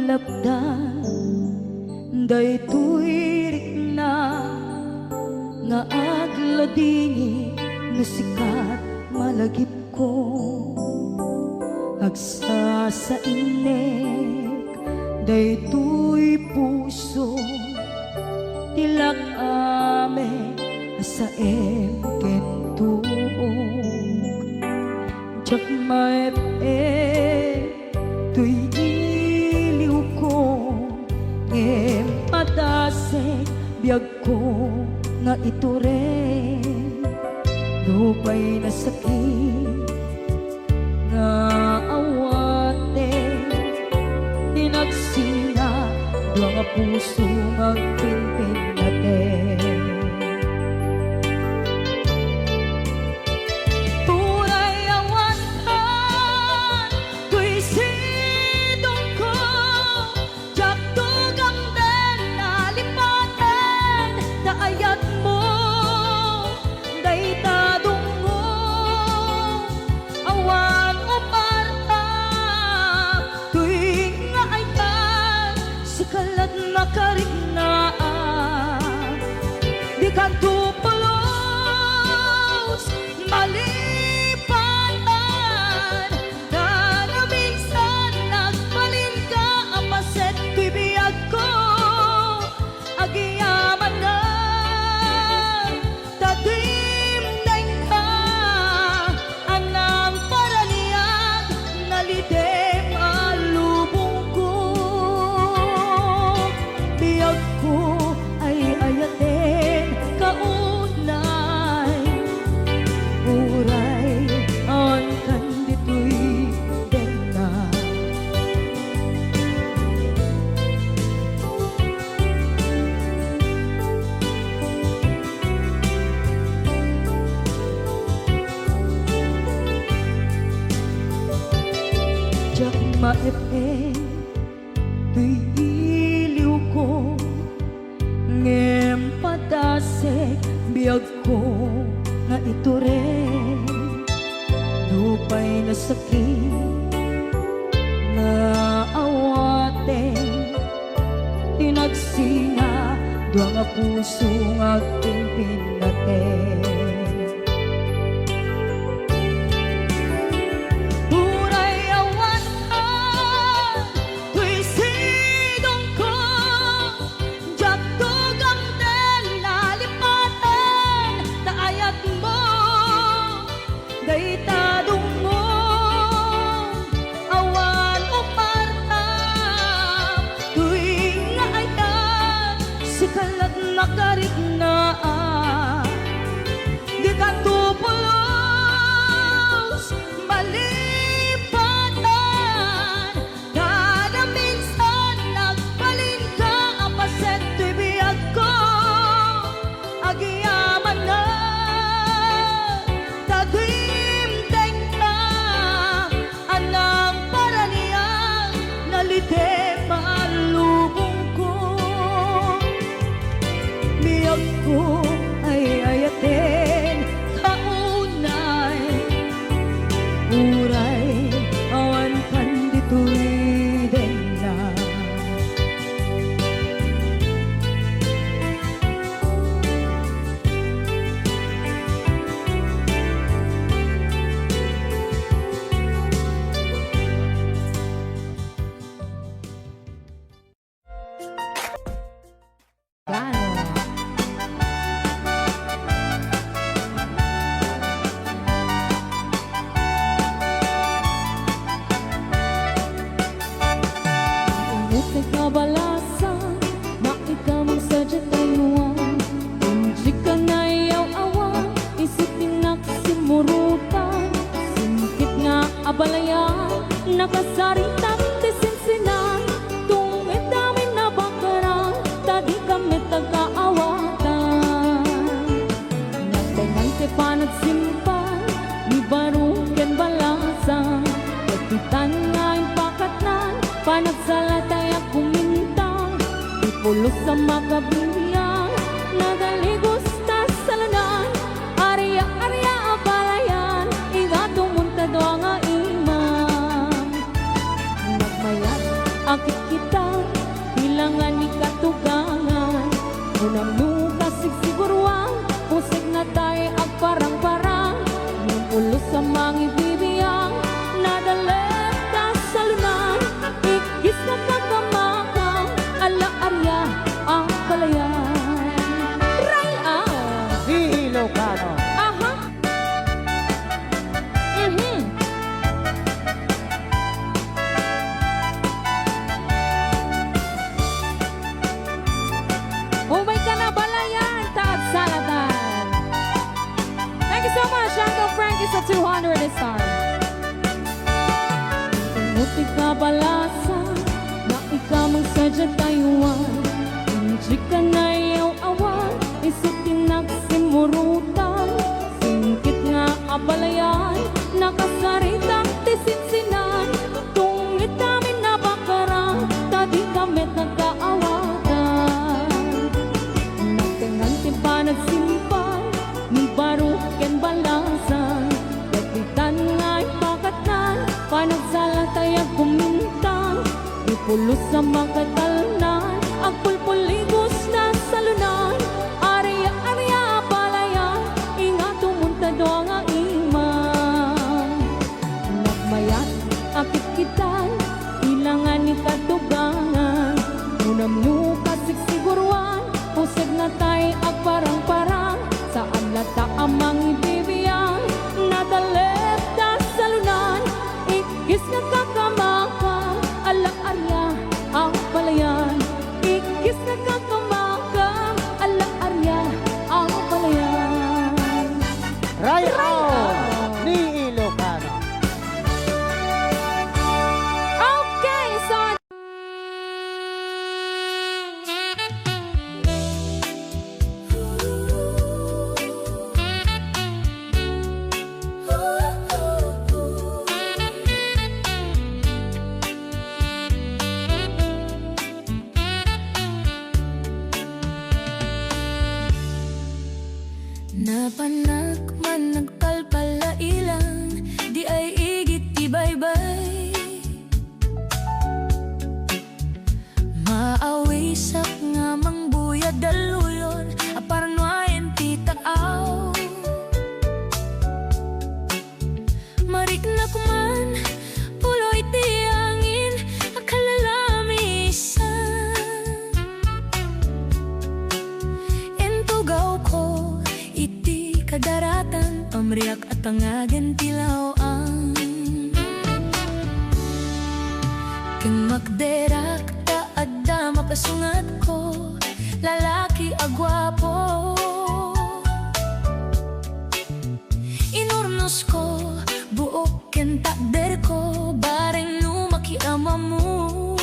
lapdan daytoy rikna nga agladini no sikat malagip ko agsa sa inek daytoy puso tilak ame sa kentug jak maep tuy iliw ko ngem patasek biyag ko nga ito rin lupay na sakit nga awate hinagsina dua nga puso magpinpin natin makariknaan di kanto palos malipanan na minsan nagbalin ka ang paset bibiyag ko agiyaman na tatimneng ka anang paraniyag nalidem alubong ko biyag ko ay ayatin kaunay uray ang kandito'y dena jak maepe tuy iliw ko ngem patasek biyag ko nga ito rin lupay na sakit na awate tinagsinga dua nga puso nga pinpinaten makariknaan di kanto pulos malipatan kada minsan nagbalin ka ang paset biyag ko agiyaman na tagimteng na anang paraniyang nalite malubong ko biyag ko ay ayatin kaunay uray awan kandito'y dena kabalasan na ikaw ang sadya tayuan hindi ka na iyaw awan isipin na kasimurutan simkit nga abalayan nakasaritan tisinsinan tungit namin na bakaran tadi kami tagaawatan natengan te panagsimpan ni barugan balasan kapitan nga yung pakatnan panagsalatay kumintang ipulos sa makabiyang nagaligos ta sa lanan arya-arya abalayan igatong muntado nga imam nagmayat akit kita Unang lukas sigsiguruan, pusig na tayo ag parang-parang. Nung pulos sa mga ibibiyang, nadalit ka sa lunan. Ikis na kakamakang, ala-arya ang palayan. Right out! Ilocano. Aha! Umay ka na balayan, taag salatan. Thank you so much, Uncle Frankie sa 200 star. Umuti ka balasa, na ikaw magsadya tayuan. Hindi ka na iyaw awan, isutin nagsimurutan. Singkit nga abalayan, nakasaritang tisinsinan. Tungit kami na bakara, tadi kami nagkaawatan. Nagtinganti pa nagsimpan, ni baruken balasan. Kapitan nga'y pakatan, panagsalatay at kumintang. Ipulos sa mga talnan, ang pulpuligos na salunan. Arya-arya palayan, ingat tumunta doang ang imam. Nagmayat, akit kitan, ilangan ni katugangan. Unam lukas sigsiguruan, pusig na tayo ag parang-parang. Saan lata amang ibibiyang, nadalip na salunan. Ikis na kakamakang, ala-arya ang palayan. Ikis na kakamakang, ala-arya ang palayan. Rayon ni Ilocano. Okay, so napanak man nagpalpala ilang, di ay igit ibaybay. Maawisak nga mangbuya daluyon, aparnuayan titaaw. Marik na kuman, puloy tiyangin, akalalamisan. Entugaw ko, iti kadaratan, pamriak at pangagan tilaw ang kang magderak ta adda mapasungat ko, lalaki agwapo. Inurnos ko, buok ken takder ko, bareng lumaki ama mo.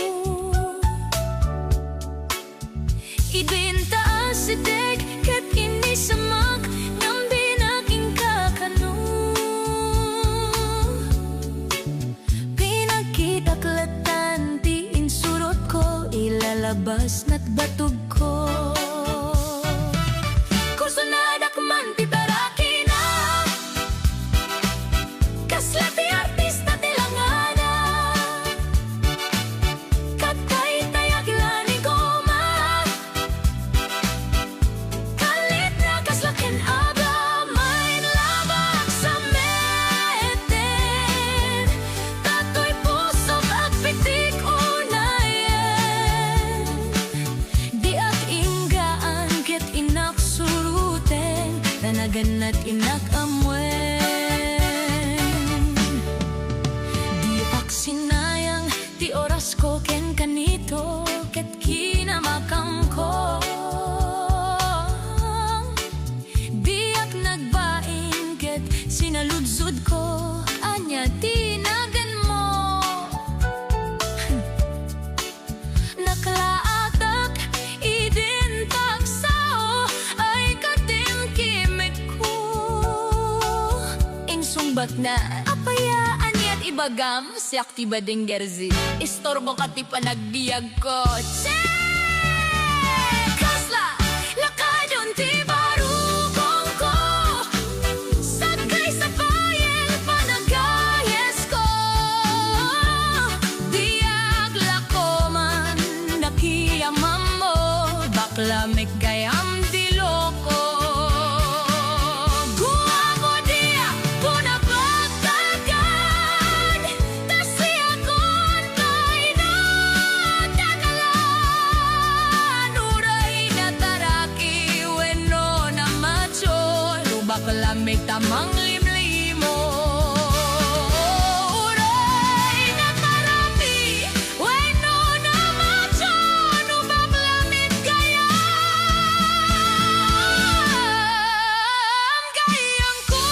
Ibinta asidek ket inisamak, ngambi naging kakano. Pinagkitaklatan ti insurot ko, ilalabas na't batog ko. Kursonadak man ti taraki na, kasla ti artista ti langana. Katay tayag lani goma, kalit na kaslaken aga, main labak sa meten. Tatoy puso at pitik unayen, di at inggaan ket inak suruten, tanagan at inak amwen. Di ak sinayang ti oras ko ken kanito, ket kinamakam ko. Di ak nagbaing ket sinaludsod ko, anya tinagan mo. Naklaatak idin pagsao, ay katimkimik ko. Insungbat na apayaan niya't ibagam, si aktiba ding gerzi, istorbo ka ti panagbiag ko. Kasla, lakadon ti barugong ko, sakay sa bayan panagayes ko. Diag lako man, nakiyamam mo, bakla may gaya tamang limlimo. Uray na marami, weno na macho, no bablamit gayam ko.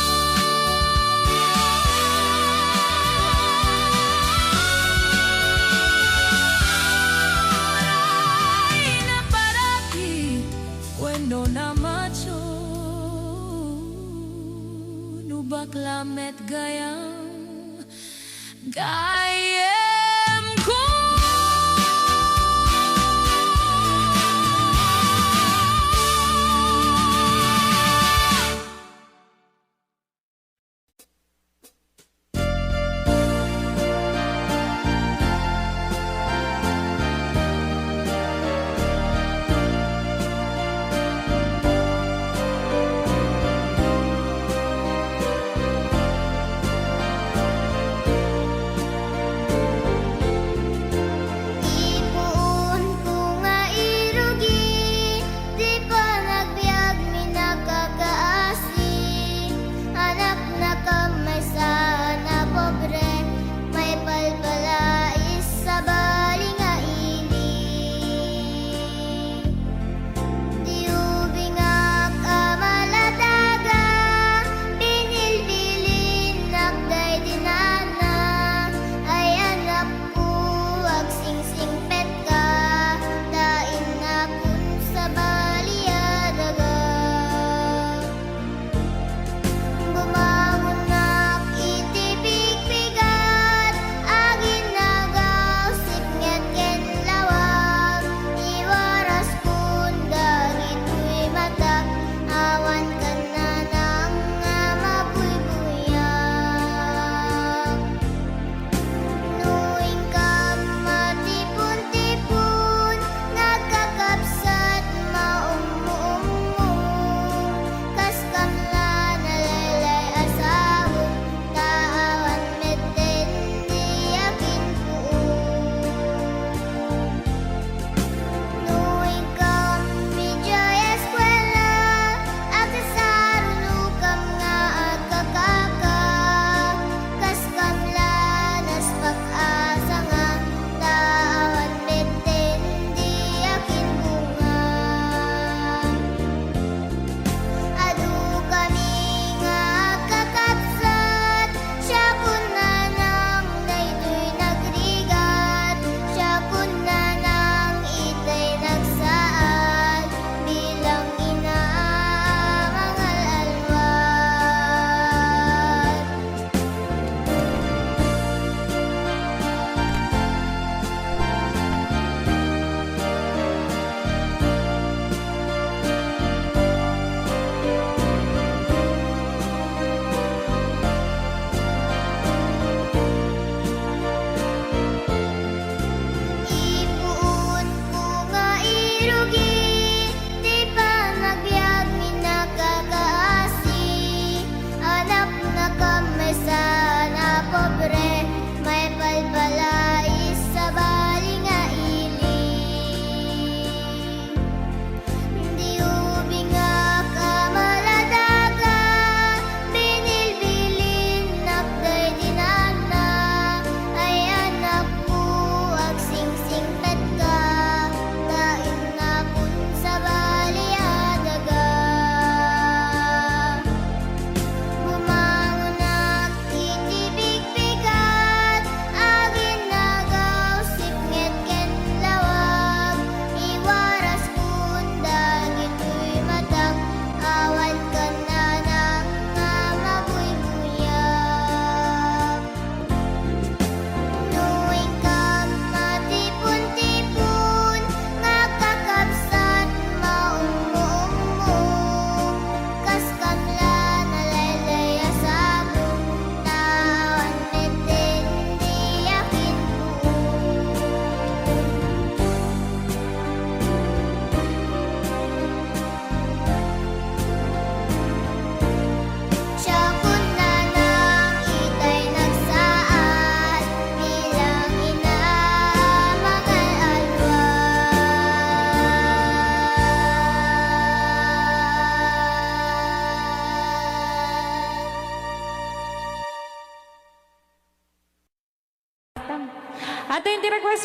Uray na parati, weno na macho, no baklamet gayam ko.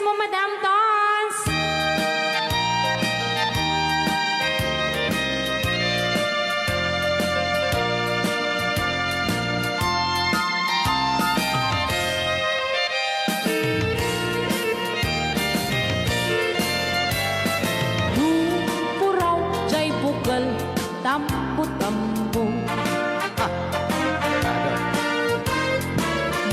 mo, Madam Tons. Puraw, jay bukal, tambo-tambo.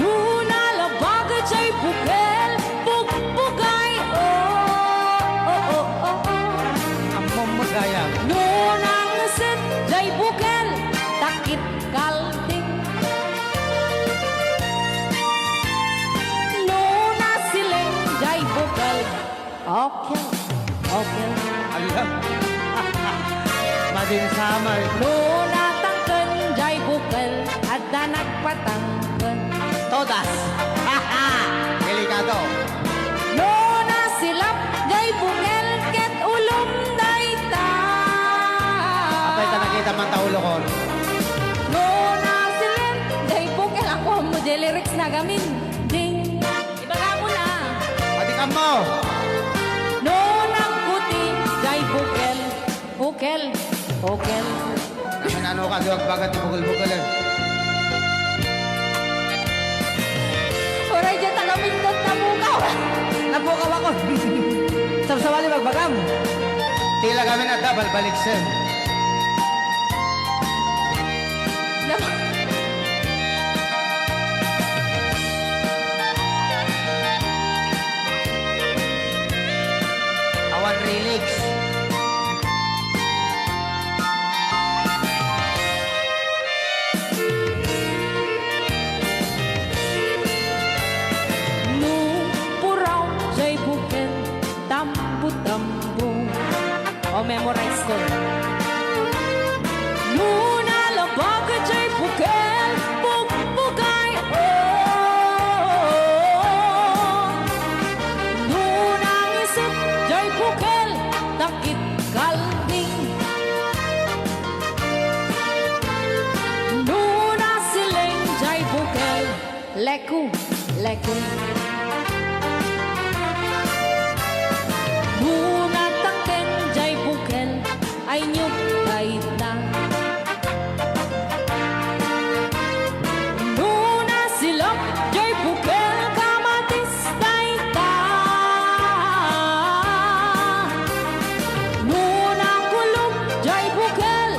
Luna labag, jay bukal, bukbugay, oh. Ang mamagaya. Nunang nasit, jay bukal, takit kalting. Nuna siling, jay bukal, okay. Alam. Madin summer. Nuna tangken, jay bukal, at nagpatangken. Todas. Delikado. Nuna silap, jay bukal, ket ulom dayta. Apay ta nakita man taulo ko. Nuna silap, jay bukal, ako mo jay lyrics na gamin. Ding, ibaga mo na. Pati ka mo. Nuna kuti, jay bukal, bukal. Naman ano ka, duwag bagat bukol-bukol eh. Oray dyan tagamindot na bukaw. Nabukaw ako. Sabsawali magbagam. Tila kami na double baliksin. Awan relics. Puraw, jay bukal, tambo-tambo. Memorize ko. Nuna labag, jay bukal, bukbugay, oh. Nunang isip, jay bukal, takit kalting. Nuna siling, jay bukal, leku. Nuna tangken, jay bukal, ay nyug dayta. Nuna silap, jay bukal, kamatis dayta. Nuna kulog, jay bukal,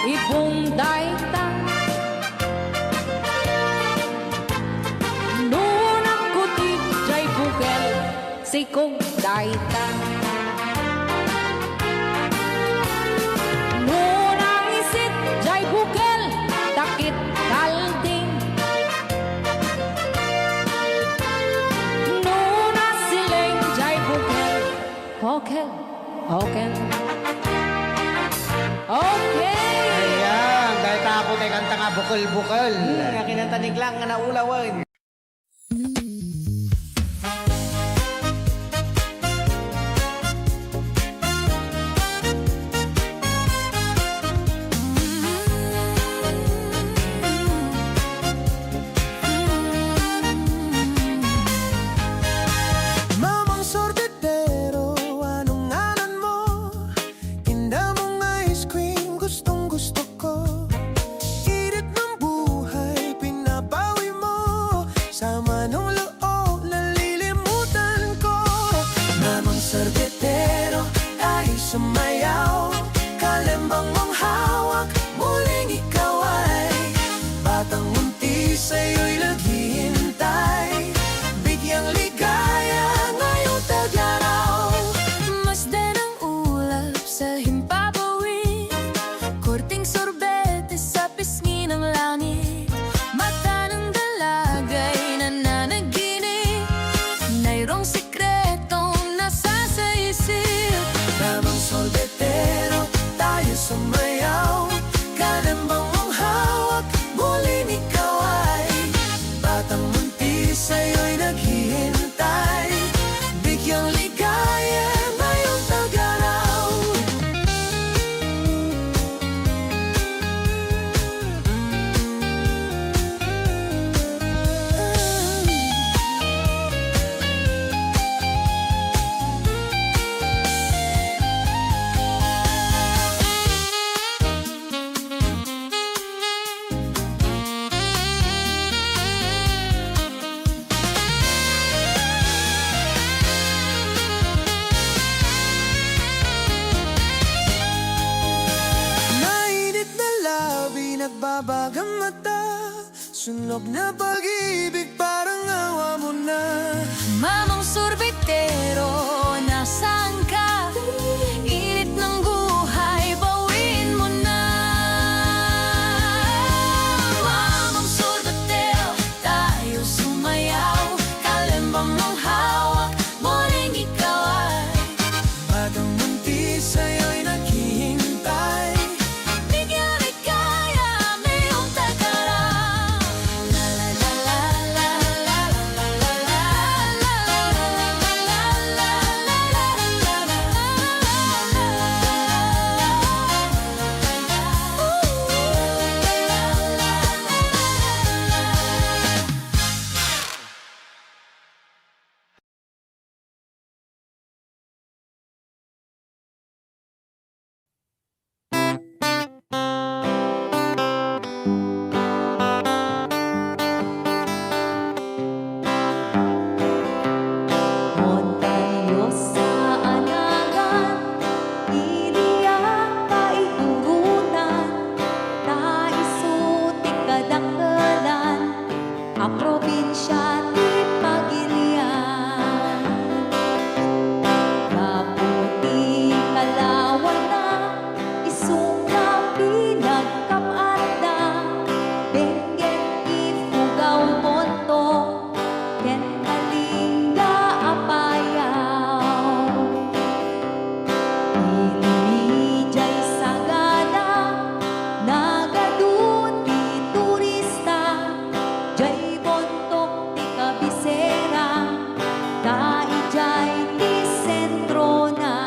ipong dayta. Nunang kuti, jay bukal, sikog dayta. Nunang isit, jay bukal, takit kalting. Nuna siling, jay bukal, okay. Ayan, dahil tapo tayo kanta nga bukol-bukol. Nga kinantanig lang nga naulawan. Mamang sorbetero, anong ngalan mo? Tinda mong ice cream, gustong gusto ko. Init ng buhay, pinabawi mo. Sama nung loob, nalilimutan ko. Mamang sorbetero, tayo sumayaw. Kalembang mong hawak, muling ikaw ay batang munti sa'yo'y naghihintay. Bigyang ligaya ngayong tag-araw. Masdan ang ulap sa himpapawid, korting sorbete sa pisngi ng langit. Mata ng dalagay nananaginip, mayroong sikretong nasa sa isip. Tamang sorbetero, tayo sumayaw. Kalembang mong hawak, muling ikaw ay batang munti sa'yo'y naghihintay. Bigyang ligaya ngayong tag-araw. Sunog na pag-ibig, parang awa mo na. Mamang sorbetero, nasaan ka? Init ng buhay, bawin mo na. Mamang sorbetero, tayo sumayaw. Kalembang mong hawak, muling ikaw ay Batang muntis sa'yo'y naghihintay. bigyan may kaya, may utagara. La la la la la la la la la la Montayo sa anagan, iliyak kaiturunan, taisuti kadakalan, a probinsya ti Pagilian. Kaputi kalawan na, isungka pinagkapat na, benggit ifugaw monto, ken kalinga apayaw. Ilimijay sagada, nagadun ti turista, jay bontok ti kabisera, kaijay ti sentro na.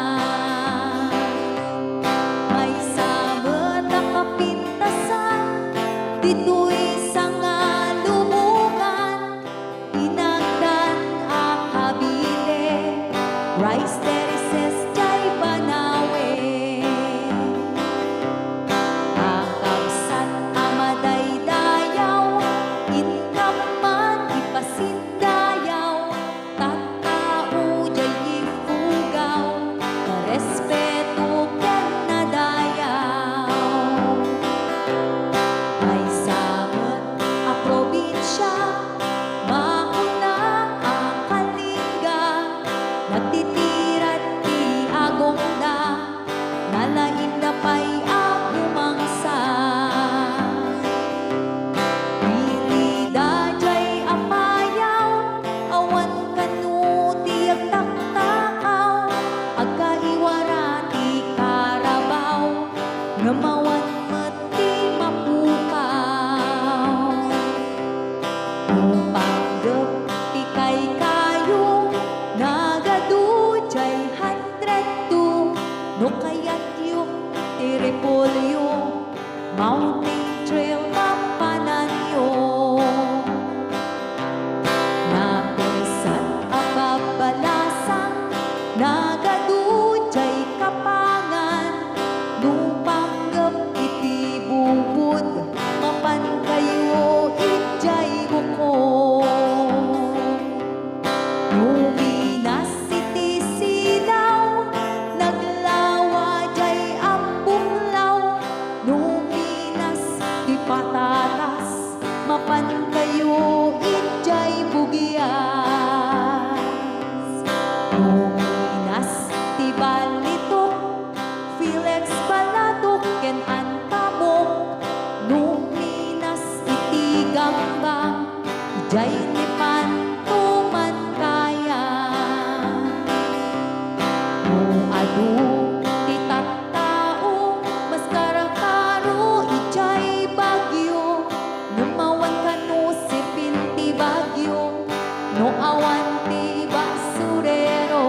May sabet na kapintasan, dito'y sanga lumungan, inagdan a kabile, rice terraces jay banawe. Kakabsat amaday dayaw, inkam man ipasindayaw, tattao jay ifugaw, respeto ken nadayaw. May sabot a probinsya, mauna ang kalinga, nagtitiran ti agong na, nalain na pa'y ang umangsa. Pili dajay apayaw, awan kanu ti agtaktakaw, agkaiwara ti karabaw, ngamawan met ti mapukaw. Upanggep ti kaykayong, nagadujay 102, no kayat yung ti repolyo, mountain trail mapananyo. Napisan ababalasan, nagadujay kapangan, nupanggap iti bubud, mapan kayo ijay buko. Luminas iti silaw, naglawa jay ambunglaw, luminas ti patatas, mapan kayo ijay bugyas. Luminas ti balitok, Felix Balatok ken antabok, luminas iti gamba, ijay ni pantuman kaya. Adu ti tattao, mas karakaro ijay bagyo, numawan kanu sipin ti bagyo, no awan ti basurero.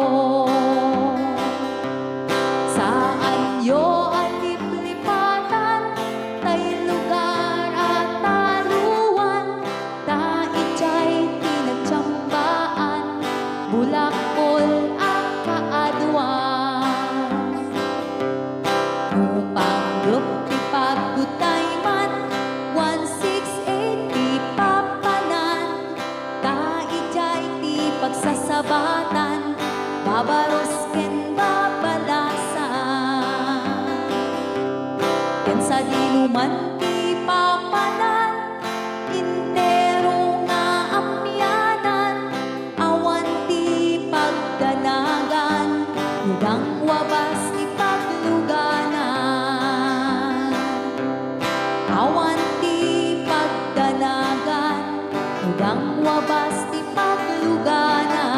Saan yo aliplipatan, tay lugar at taluan, ta ijay tinagtsambaan, bulakol ang kaaduan. Nupanggep ti pagdutayman, 168 ti papanan, ta ijay ti pagsasabatan, babaros ken babalasan. Ken sa diluman ti papanan, inte wabas ti pagluganan. Awan ti pagdanagan, udang wabas ti pagluganan.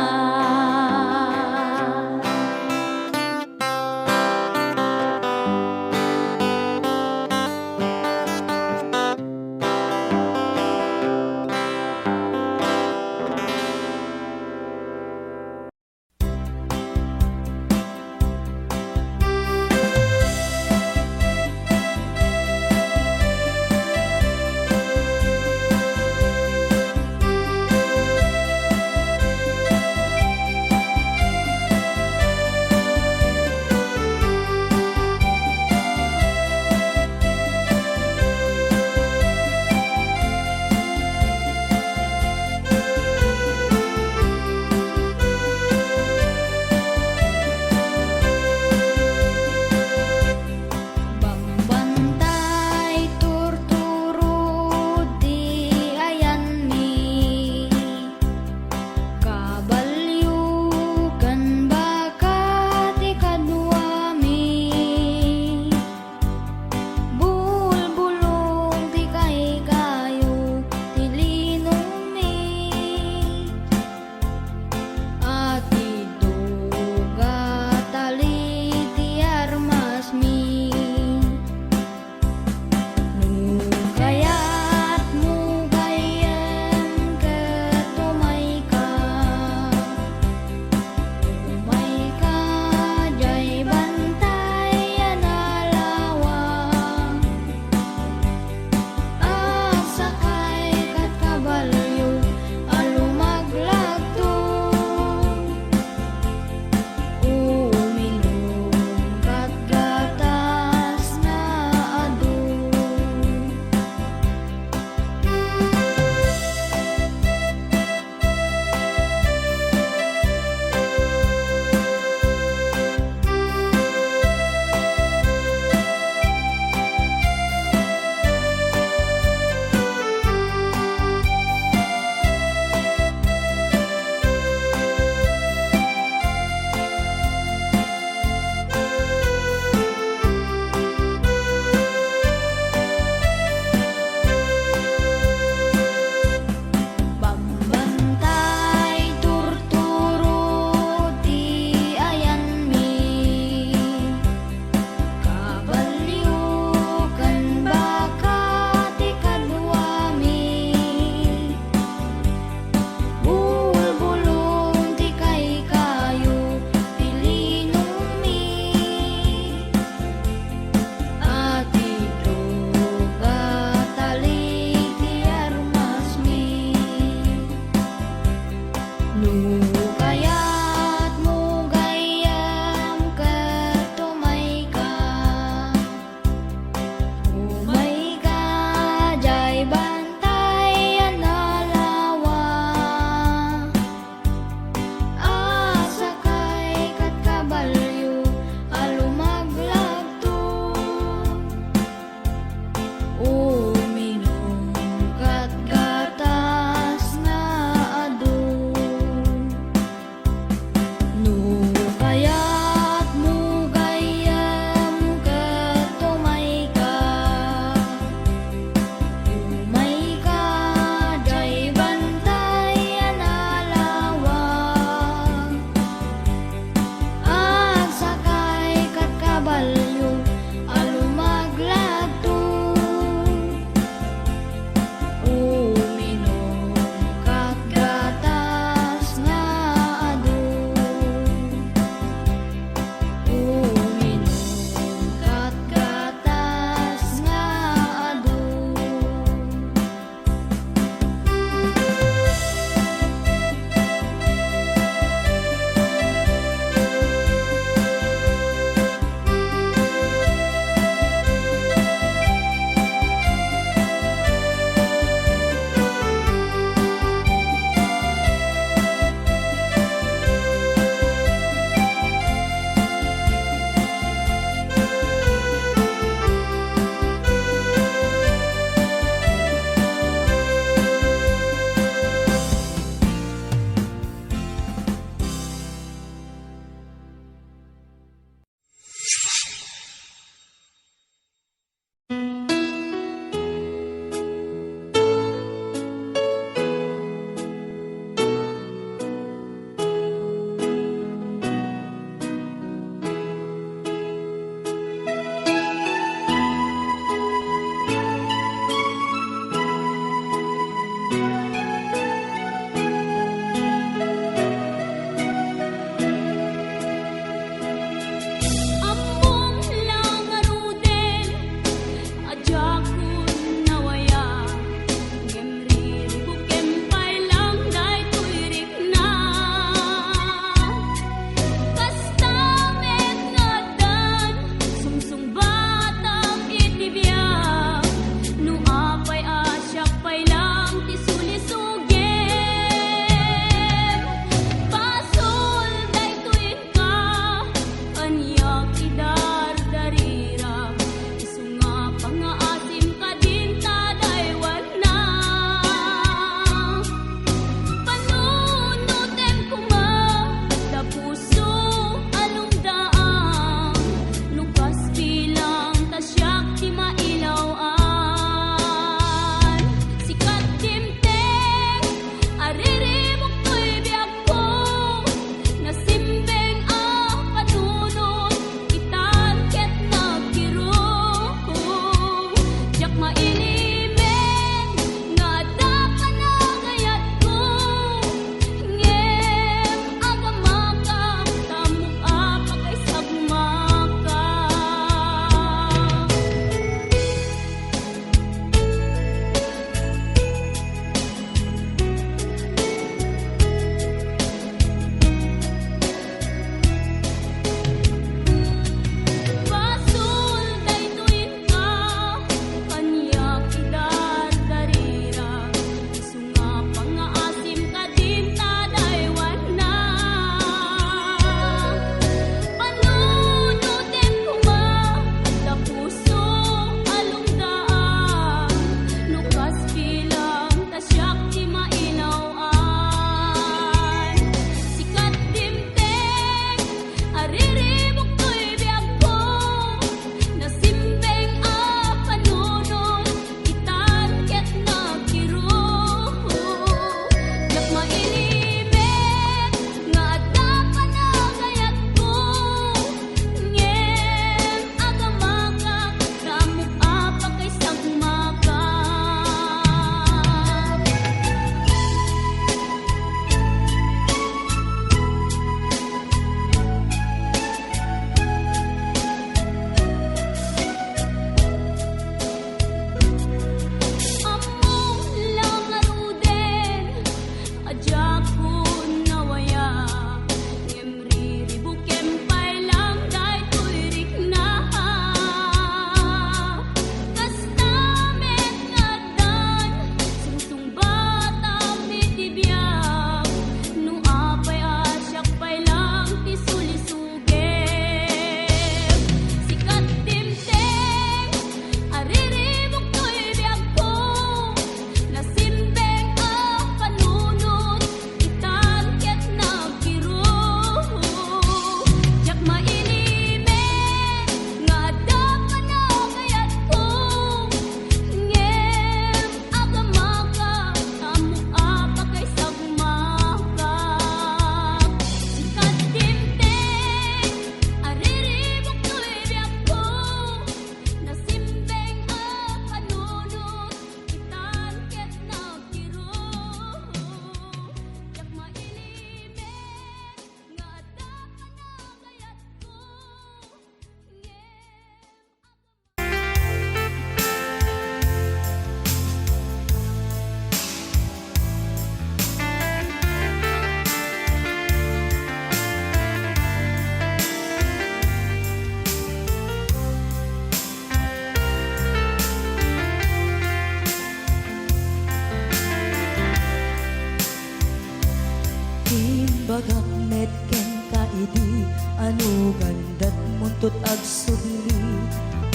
tut ag subli.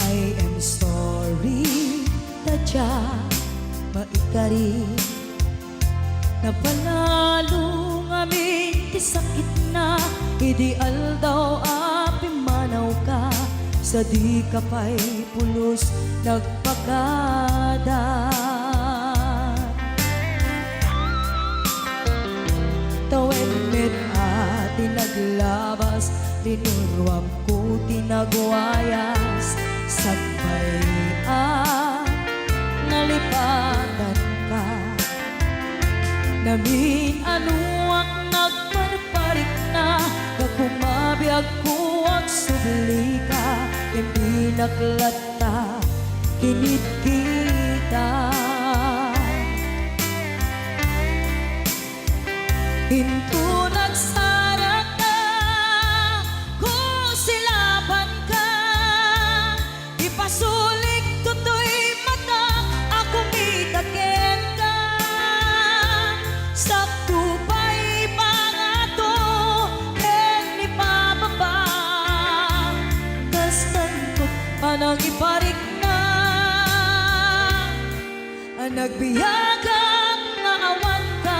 I am sorry, tadya maikari. Napanalo ngamin ti sakit na, ideal daw api manaw ka. Sa di ka pa'y pulos nagpakada. Tawen met ati naglabas, tinurwam ko tinagwayas. Sagbay nalipatan ka. Namin ano ang nagparparik na, kakumabiyag ko ang subli ka. Hindi naklata, kinit kita. Hinto nagsara ka, kung silaban ka. Ipasulik tutoy mata, ako mitakin ka. Sakto pa'y pangato, en ipababa. Kastan ko anang iparik na, ang nagbiyagang naawan ka.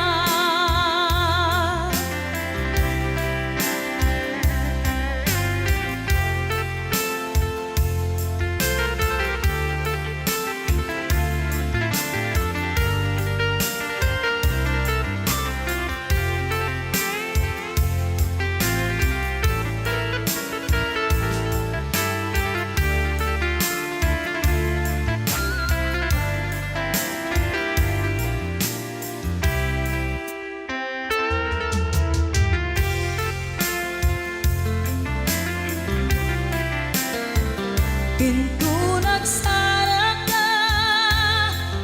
Pinto nagsara ka,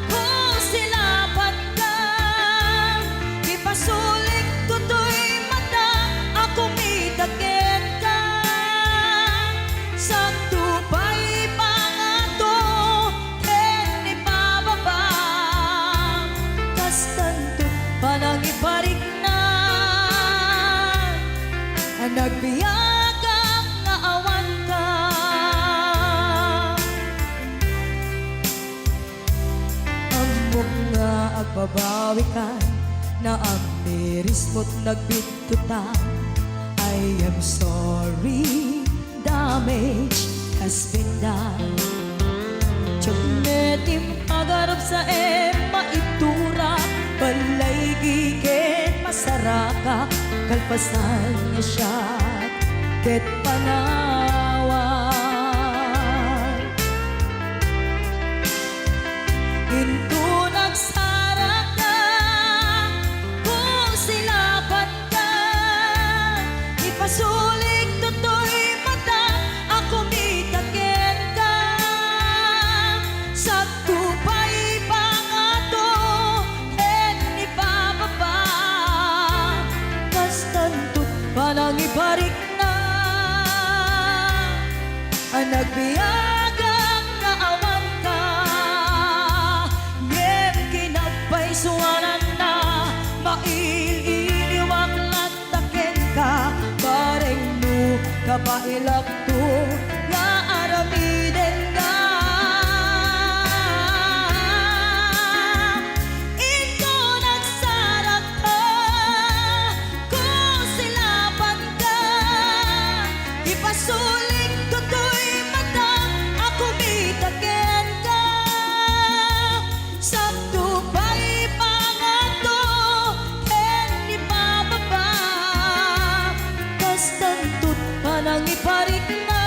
kung silaban ka. Ipasulik tutoy mata, ako mitakin ka. Sakto pa'y pangato, en ipababa. Kastanto panang iparik na, ang nagbiyagang naawan ka. Nga agbabawi ka, na ang miris mo't nagbitutan. I am sorry, damage has been done. Tiyagnetim agarap sa maitura, balay gigen masaraka. Kalpasan niya siya, ket panawan. Hinto nagsara ka, kung silaban ka. Ipasulik tutoy mata, ako mitakin ka. Sakto pa'y pangato, en ipababa. Kastantot panang iparik na, ang nagbiyagang naawan ka. Suwanan na, maililiwag latakin ka. Bareng mo, kapailak to, nga aramiden ka. Ito nagsara ka, kung silaban ka. Ipasulik tutoy mata, ako mitakin ka. Sakto pa'y pangato, en ipababa. Kastantot panang iparik na,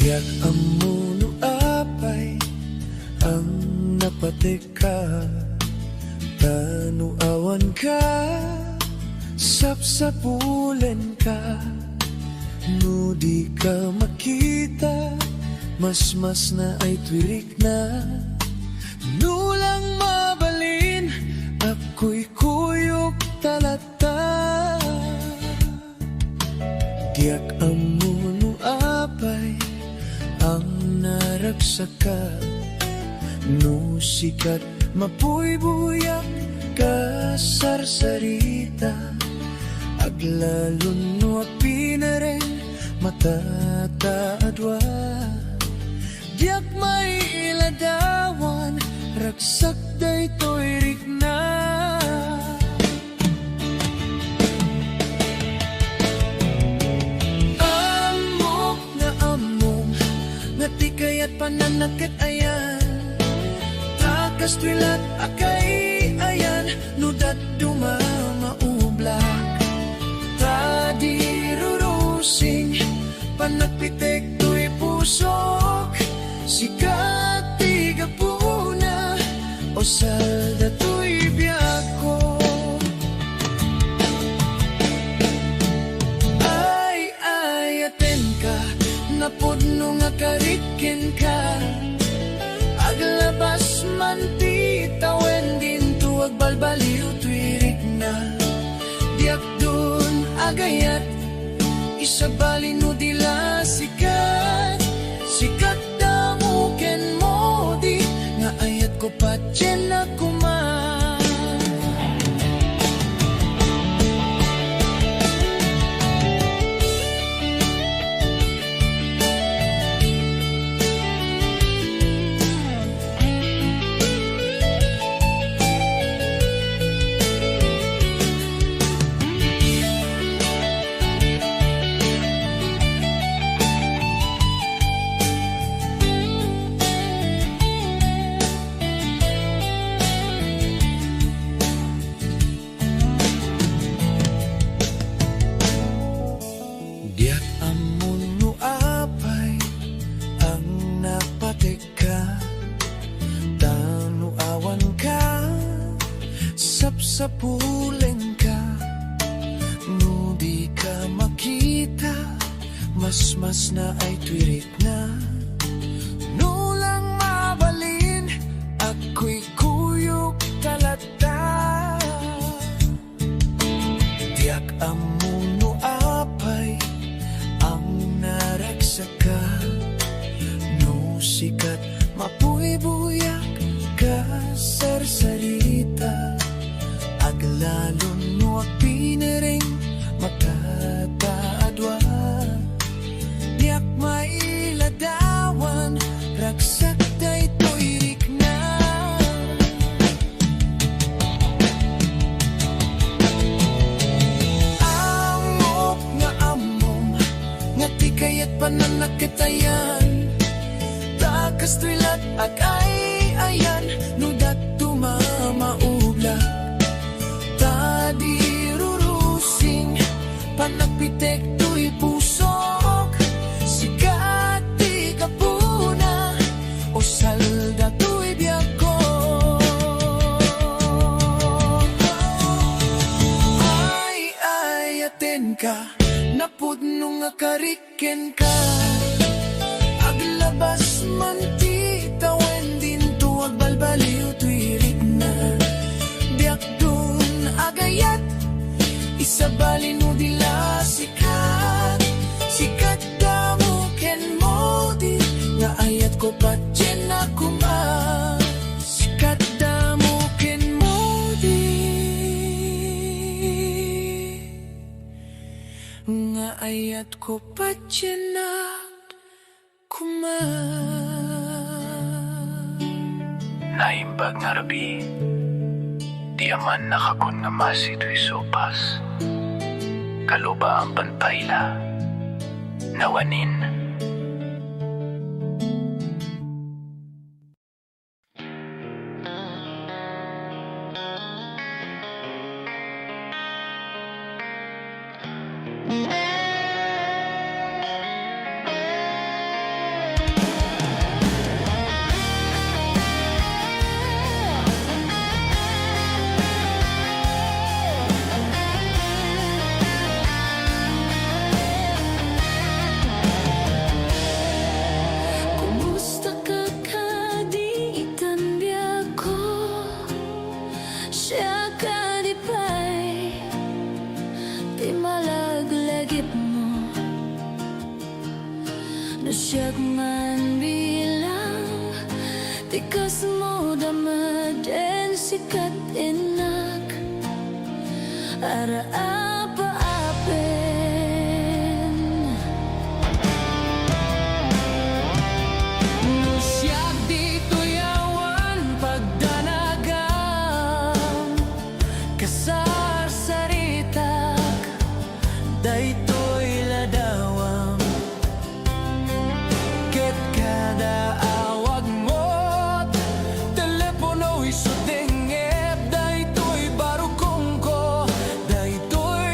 Diyak amuno apay ang napatika, tanu awan ka, sapsapulen ka. No di ka makita, mas na ay twirik na. Nulang mabalin, ako'y kuyok talata. Diyak amuno apay ang naragsaka, no sikat mapuybuyak ka sarsarita. Aglalon no pinaren matataadwa. Diyak may iladawan, ragsak day to'y rikna. Amok na among ngati kaya't pananakit ayan. Takas twilat akay ayan, nudat dumamaublak. Tadi rurusing, panagpitek to'y pusok. Sikat tiga puna, o salda to'y biyako. Ay, aten ka, napudno nga karikin ka. Aglabas man ti tawen din tuwag balbaliw twirik na. Diyak dun agayat, isabali no dila sikat. Sikat damo ken mo di, nga ayat ko pa dyan na kuman. Diyak amuno apay ang napateka, tanu awan ka, sapsapulen ka. No di ka makita, mas na ay twirik na. No lang mabalin, ako'y kuyok talata. Diyak amuno apay ang naragsaka, no sikat mapuybuyak ka sarsarita. Aglalon no pinering makataadwa. Diyak mailadawan, ragsak day to'y rikna. Amok nga among ngati kaya't pananakitayan. Takas twilat akay ayan, nudat tumamaubla. Tadi rurusing, panagpitek to'y pusok. Sikat di kapuna, o salda to'y biyako. Ay, aten ka, napudno nga kariken ka. Aglabas man ti tawen din tuwag balbaliw twirik na. Diyak dun agayat, isabali no dila sikat. Sikat damo ken mo di, nga ayat ko pa dyan na kuman. Sikat damo ken mo di, nga ayat ko pa dyan na kuman. Naimbag nga rabi, di aman nakakon nga masito'y sopas. Kaluba ang pantayla, nawanin. Nasyag man bilang tikas mo damaden sikat inak ara apa-apen Nusyag dito yawan pagdanagam Kasar saritak Daytoy ladawam Ket kada awag mo't telepono isudengep Daytoy barukong ko Daytoy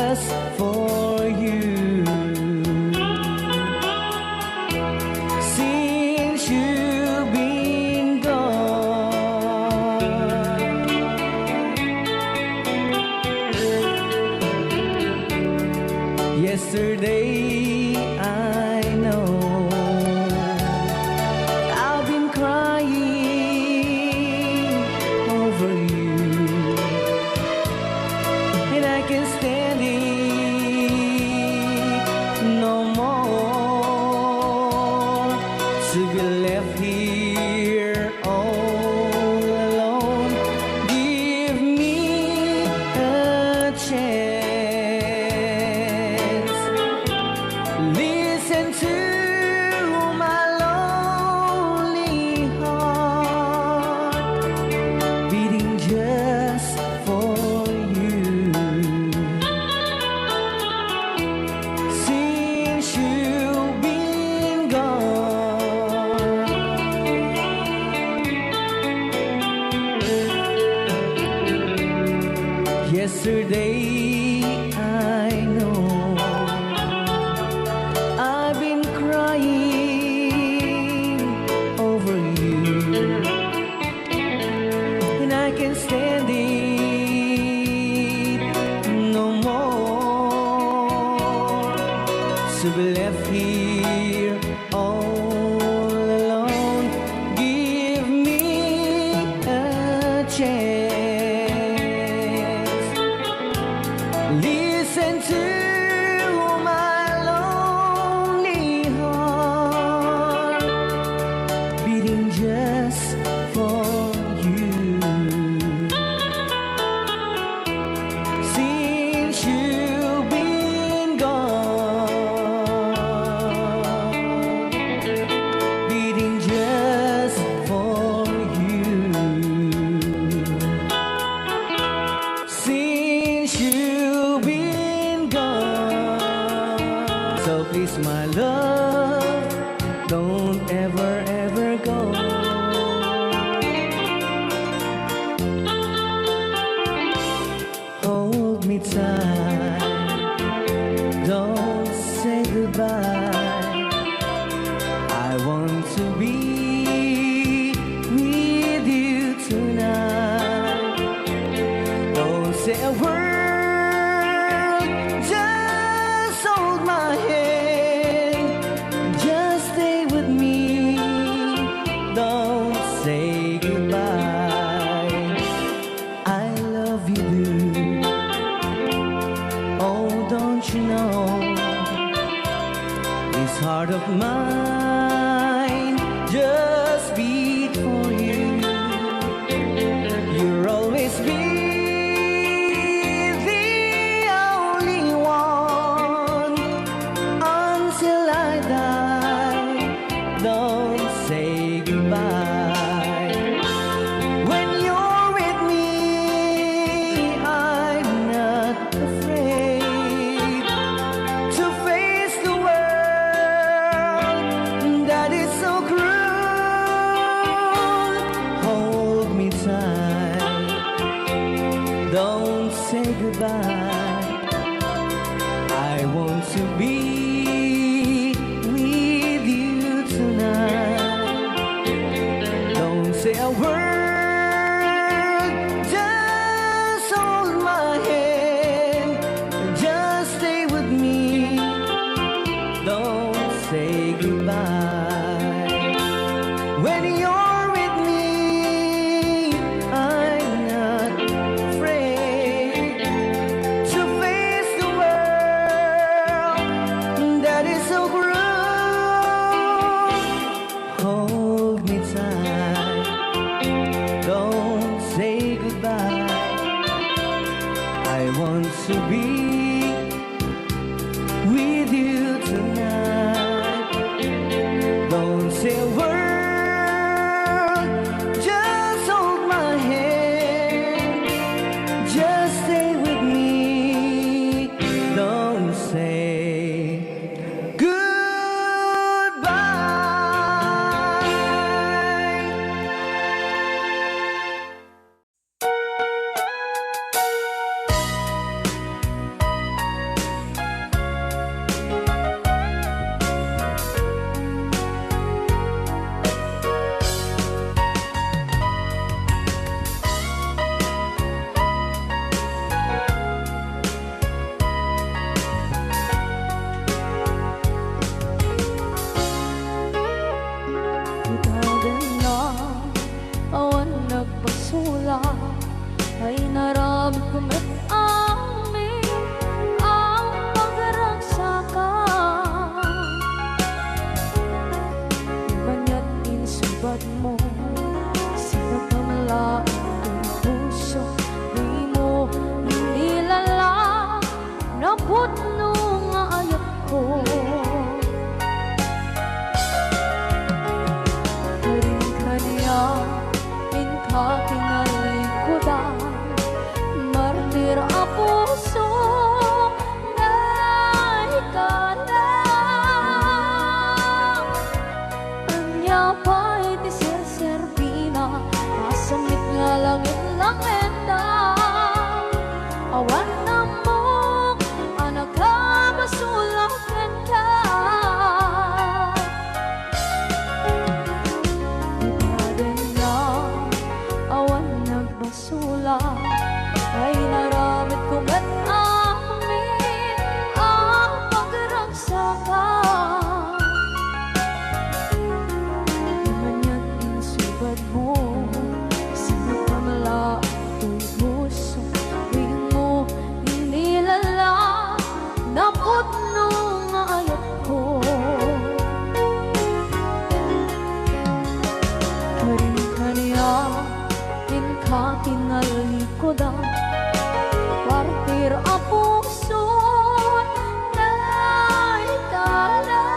just for you. Since you've been gone, yesterday I know I've been crying over you, and I can't stand it no more to be left here all alone. Give me a chance. Listen to my lonely heart beating just for you. Since you've been gone, yesterday I know I've been crying over you, and I can't stand it no more to be left here all alone. Give me a chance. Listen to my lonely heart beating just for you. Since you've been gone, beating just for you. Since you've been gone, so please, my love, don't ever, ever go. Hold me tight, don't say goodbye. I want to be with you tonight. Don't say a word, just hold my hand, just stay with me. Don't say goodbye. I love you, dude. Oh, don't you know, this heart of mine just beat for you. You'll always be the only one until I die. Don't say goodbye. When you're with me, I'm not afraid to face the world that is so cruel. Hold me tight, don't say goodbye. I want to be with you tonight. Don't say a word, just hold my hand, just stay with me. Don't say goodbye. When you're with me, I'm not afraid to face the world that is so cruel. Hold me tight, don't say goodbye. I want to be with you tonight. Don't say a word, just hold my hand, just stay with me. Don't say goodbye. ko. Kanya inka kinalikudan, martir a puso na ikalang. Anya pa'y di serserbina, masamit nga langit lang endang. Awan na mo, anak ka masulakan ka. Basula ay naramit ko at amin ang pagragsakan. Di man yan insubad mo, sinapamala ito'y puso. Tuwing mo inilala, naputno nga ayat ko. Kanya inka tinalikodan, partir a puso na ikalang.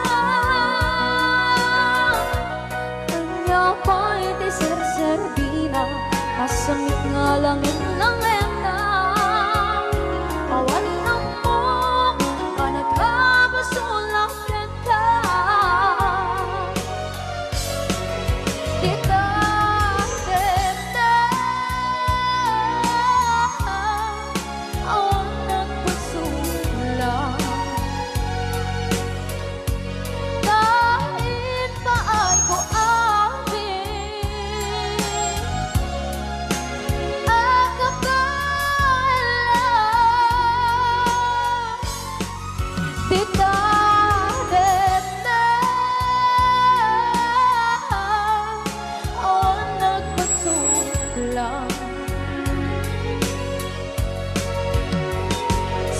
Kanya pa'y di serserbina, kasamit nga langit lang endang. Awan na mo, anak ka masulakan ka. Kita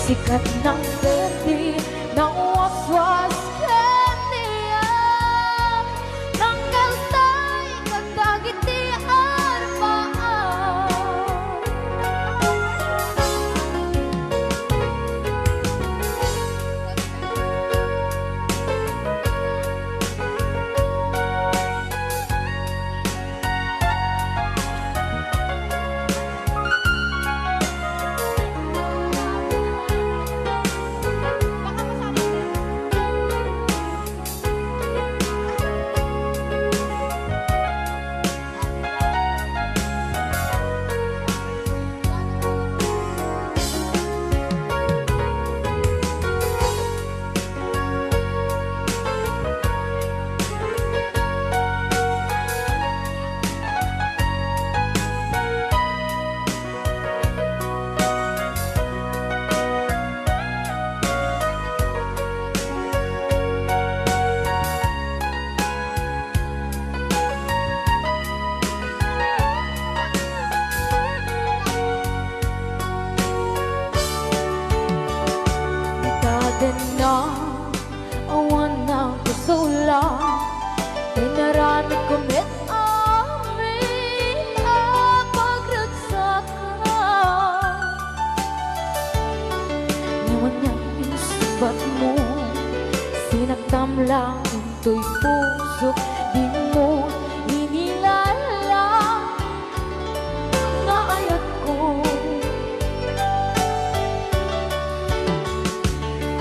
sikat ng berde ng waswas kaniya, ng kaltay katagitian paan. Na awan na kusula, inaramit ko met amin ang pagragsakan. Naman niya insubat mo, sinagtam lang ito'y puso. Di mo inilala nga ayat ko.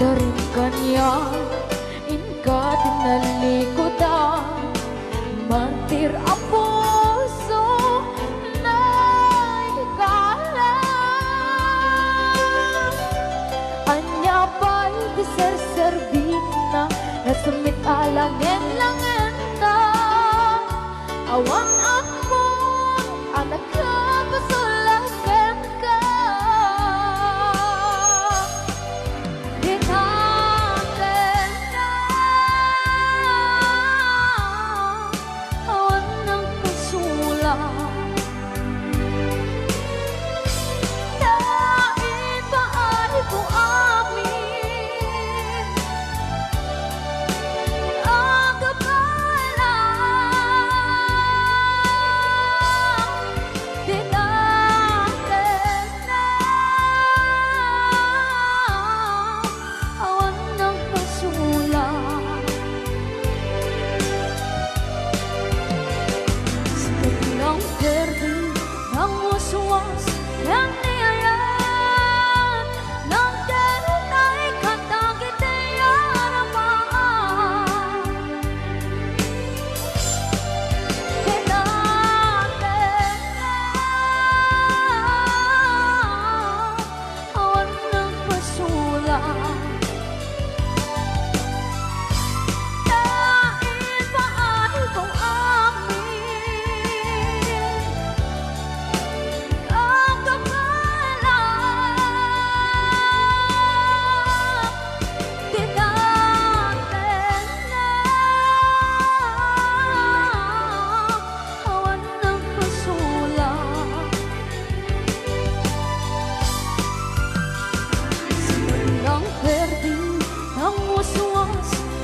Karin kanya inka tinalikodan, mantir a puso na ikalang. Anya pa'y di serserbina, nasamit alangin langin na. Awang ako, anak ka pasulakan ka. Awan ng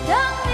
Dang